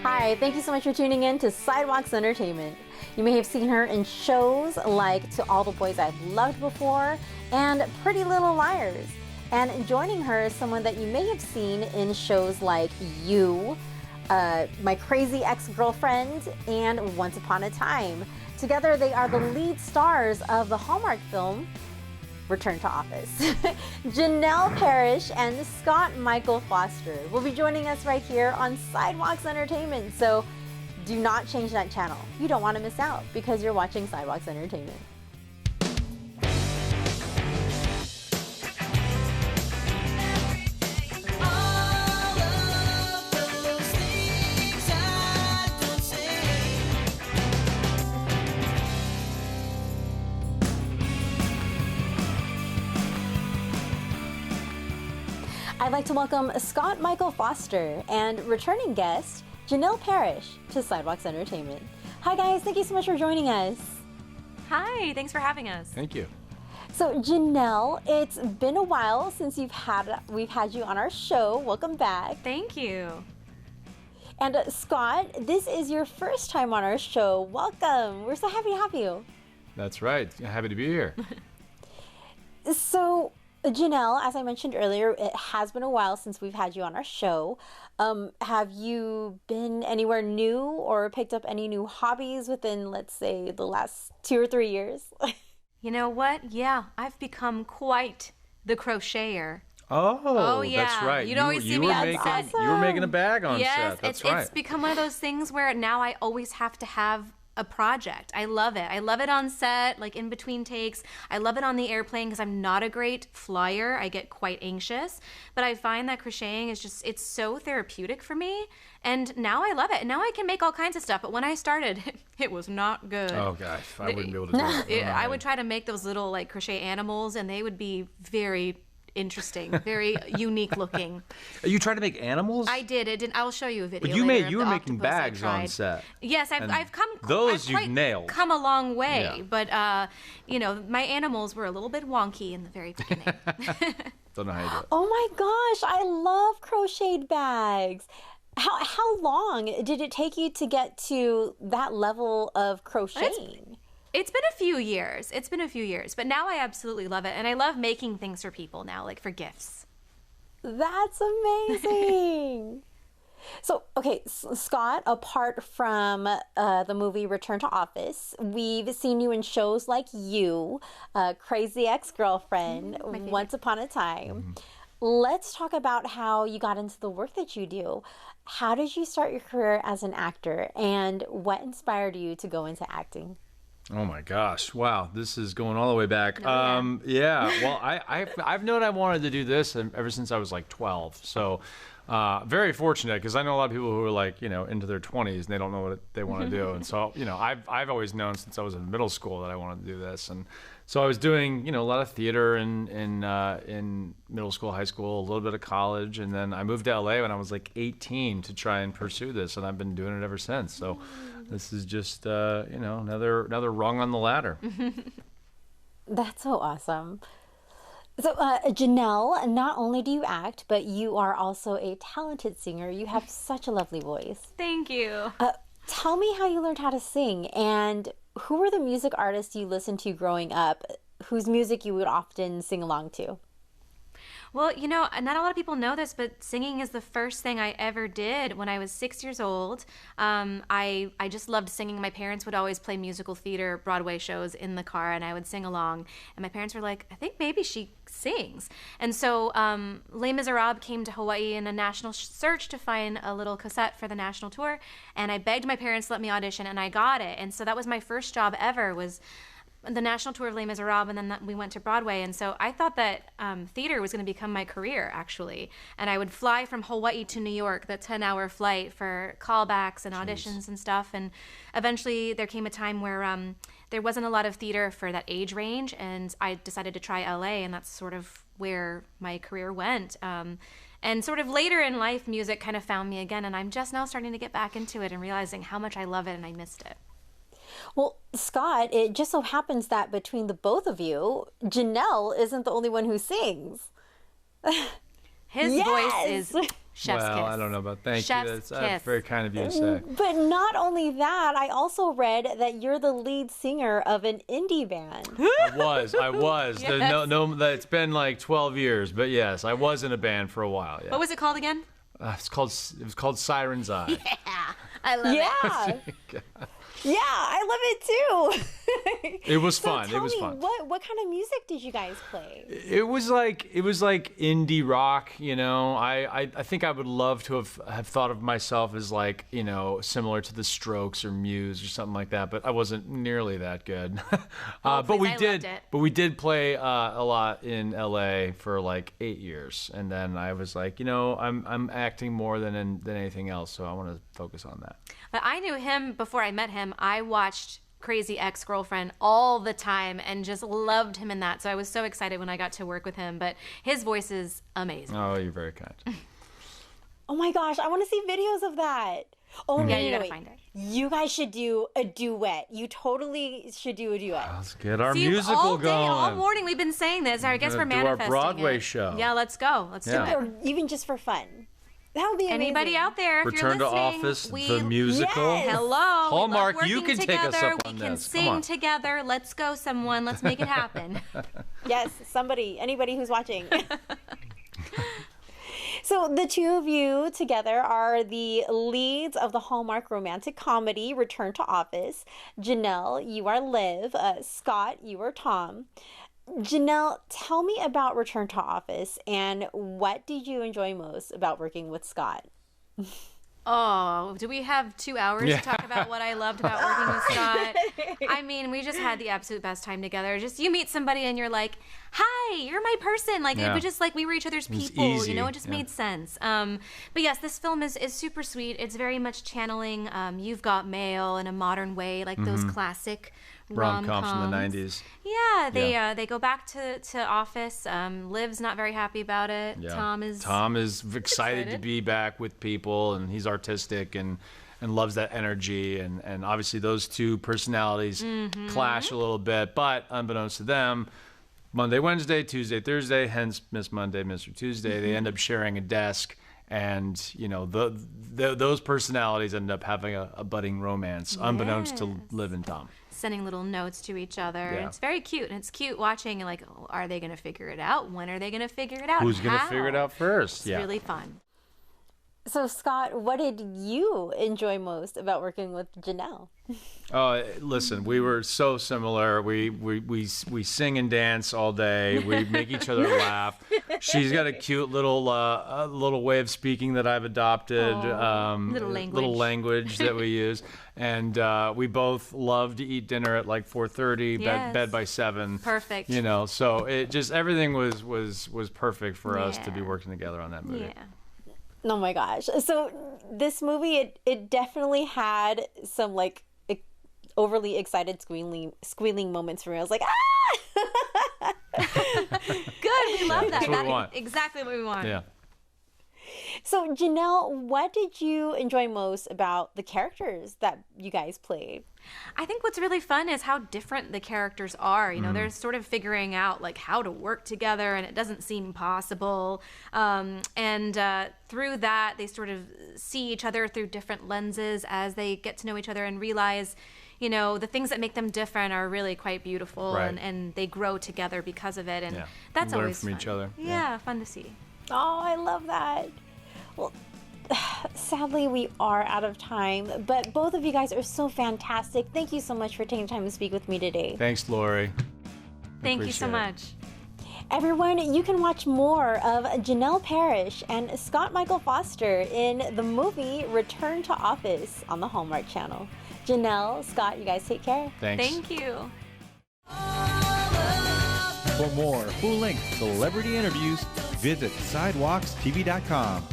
Hi, thank you so much for tuning in to Sidewalks Entertainment. You may have seen her in shows like To All the Boys I've Loved Before and Pretty Little Liars. And joining her is someone that you may have seen in shows like You, My Crazy Ex-Girlfriend, and Once Upon a Time. Together, they are the lead stars of the Hallmark film Return to Office. Janel Parrish and Scott Michael Foster will be joining us right here on Sidewalks Entertainment. So do not change that channel. You don't want to miss out because you're watching Sidewalks Entertainment. I'd like to welcome Scott Michael Foster and returning guest Janel Parrish to Sidewalks Entertainment. Hi guys, thank you so much for joining us. Hi, thanks for having us. Thank you. So Janel, it's been a while since we've had you on our show. Welcome back. Thank you. And Scott, this is your first time on our show. Welcome. We're so happy to have you. That's right. Happy to be here. So Janel, as I mentioned earlier, it has been a while since we've had you on our show. Have you been anywhere new or picked up any new hobbies within, let's say, the last 2 or 3 years? You know what? Yeah, I've become quite the crocheter. Oh, yeah. That's right. You'd always see me on set. awesome. You were making a bag on Yes, set. That's right. it's become one of those things where now I always have to have a project. I love it. I love it on set, like in between takes. I love it on the airplane because I'm not a great flyer. I get quite anxious. But I find that crocheting is just, it's so therapeutic for me. And now I love it. And now I can make all kinds of stuff. But when I started, it was not good. Oh, gosh. I wouldn't be able to do it. I would try to make those little like crochet animals and they would be very interesting, very unique looking. You tried to make animals? I did. I'll show you a video. But you later you of were the making octopus I bags on tried. set. Yes, I've come. Those I've you've quite nailed. Come a long way, Yeah. but you know, my animals were a little bit wonky in the very beginning. Don't know how you do it. Oh my gosh, I love crocheted bags. How long did it take you to get to that level of crocheting? It's been a few years. But now I absolutely love it, and I love making things for people now, like for gifts. That's amazing. So, okay, Scott, apart from the movie Return to Office, we've seen you in shows like You, Crazy Ex-Girlfriend, Once Upon a Time. Let's talk about how you got into the work that you do. How did you start your career as an actor, and what inspired you to go into acting? Oh my gosh! Wow, this is going all the way back. Oh, yeah. Well, I've known I wanted to do this ever since I was like 12. So, very fortunate because I know a lot of people who are like into their 20s and they don't know what they want to do. And so I've always known since I was in middle school that I wanted to do this. And so I was doing a lot of theater in middle school, high school, a little bit of college, and then I moved to LA when I was like 18 to try and pursue this, and I've been doing it ever since. So. This is just, another rung on the ladder. That's so awesome. So, Janel, not only do you act, but you are also a talented singer. You have such a lovely voice. Thank you. Tell me how you learned how to sing, and who were the music artists you listened to growing up, whose music you would often sing along to? Well, not a lot of people know this, but singing is the first thing I ever did when I was 6 years old. I just loved singing. My parents would always play musical theater, Broadway shows in the car, and I would sing along. And my parents were like, I think maybe she sings. And so Les Miserables came to Hawaii in a national search to find a little cassette for the national tour. And I begged my parents to let me audition, and I got it. And so that was my first job ever, was the national tour of Les Miserables, and then we went to Broadway. And so I thought that theater was going to become my career, actually. And I would fly from Hawaii to New York, the 10-hour flight, for callbacks and auditions and stuff. And eventually there came a time where there wasn't a lot of theater for that age range, and I decided to try LA, and that's sort of where my career went. And sort of later in life, music kind of found me again, and I'm just now starting to get back into it and realizing how much I love it and I missed it. Well, Scott, it just so happens that between the both of you, Janel isn't the only one who sings. His voice is Chef's well, kiss. I don't know about thank Chef's you. That's kiss. very kind of you to say. But not only that, I also read that you're the lead singer of an indie band. I was. Yes. There's it's been like 12 years, but yes, I was in a band for a while. Yeah. What was it called again? It was called Siren's Eye. I love Yeah. Yeah, I love it too. It was So fun. tell It was me, fun. What kind of music did you guys play? It was like indie rock, you know. I think I would love to have thought of myself as like, you know, similar to the Strokes or Muse or something like that, but I wasn't nearly that good. But please, we I did loved it. but we did play a lot in LA for like 8 years, and then I was like, you know, I'm acting more than anything else, so I want to focus on that. But I knew him before I met him. I watched Crazy Ex-Girlfriend all the time and just loved him in that. So I was so excited when I got to work with him. But his voice is amazing. Oh, you're very kind. Oh my gosh, I want to see videos of that. Oh, Yeah, no, you no, gotta wait. find it. You guys should do a duet. You totally should do a duet. Let's get our See, musical all day, going. all morning we've been saying this. I guess gonna we're do our manifesting Broadway it. show. Yeah, let's go. Let's do Or it. even just for fun. That would be amazing. Anybody out there, if Return you're to listening, Office, we the musical. Yes. hello. we love Hallmark, you working can take us together. up on We can this. Come sing on. together. Let's go, someone. Let's make it happen. Yes, anybody who's watching. So the two of you together are the leads of the Hallmark romantic comedy Return to Office. Janelle, you are Liv. Scott, you are Tom. Janelle, tell me about Return to Office and what did you enjoy most about working with Scott? Oh, do we have 2 hours Yeah. to talk about what I loved about working with Scott? I mean, we just had the absolute best time together. Just you meet somebody and you're like, "Hi, you're my person." Like it Yeah. was just like we were each other's was people. easy. You know, it just Yeah. made sense. But yes, this film is super sweet. It's very much channeling You've Got Mail in a modern way, like those classic Rom-coms from the rom-coms. 90s. Yeah, Yeah. they go back to Office. Liv's not very happy about it. Yeah. Tom is excited to be back with people, and he's artistic and loves that energy, and obviously those two personalities clash a little bit, but unbeknownst to them, Monday, Wednesday, Tuesday, Thursday, hence Miss Monday, Mr. Tuesday, they end up sharing a desk, and you know those personalities end up having a budding romance, unbeknownst to Liv and Tom. sending little notes to each other. Yeah. It's very cute, and it's cute watching. And like, oh, are they going to figure it out? When are they going to figure it out? Who's going to How? figure it out first? It's Yeah. really fun. So Scott, what did you enjoy most about working with Janelle? Oh, listen, we were so similar. We sing and dance all day. We make each other laugh. She's got a cute little way of speaking that I've adopted. Little language. Little language that we use. And we both love to eat dinner at like 4:30, Yes. bed by 7. Perfect. You know, so it just everything was perfect for us to be Yeah. working together on that movie. Yeah. Oh my gosh. So this movie, it definitely had some like overly excited squealing moments for me. I was like, ah! Good. We love that. That's what we That want. is exactly what we want. Yeah. So Janelle, what did you enjoy most about the characters that you guys played? I think what's really fun is how different the characters are. You know, they're sort of figuring out like how to work together, and it doesn't seem possible. Through that, they sort of see each other through different lenses as they get to know each other and realize, you know, the things that make them different are really quite beautiful, Right. and they grow together because of it. And Yeah. that's Learn always from fun. each other. Yeah, fun to see. Oh, I love that. Well, sadly, we are out of time, but both of you guys are so fantastic. Thank you so much for taking time to speak with me today. Thanks, Lori. Thank you so Appreciate it. much. Everyone, you can watch more of Janel Parrish and Scott Michael Foster in the movie Return to Office on the Hallmark Channel. Janelle, Scott, you guys take care. Thanks. Thank you. For more full-length celebrity interviews, visit sidewalkstv.com.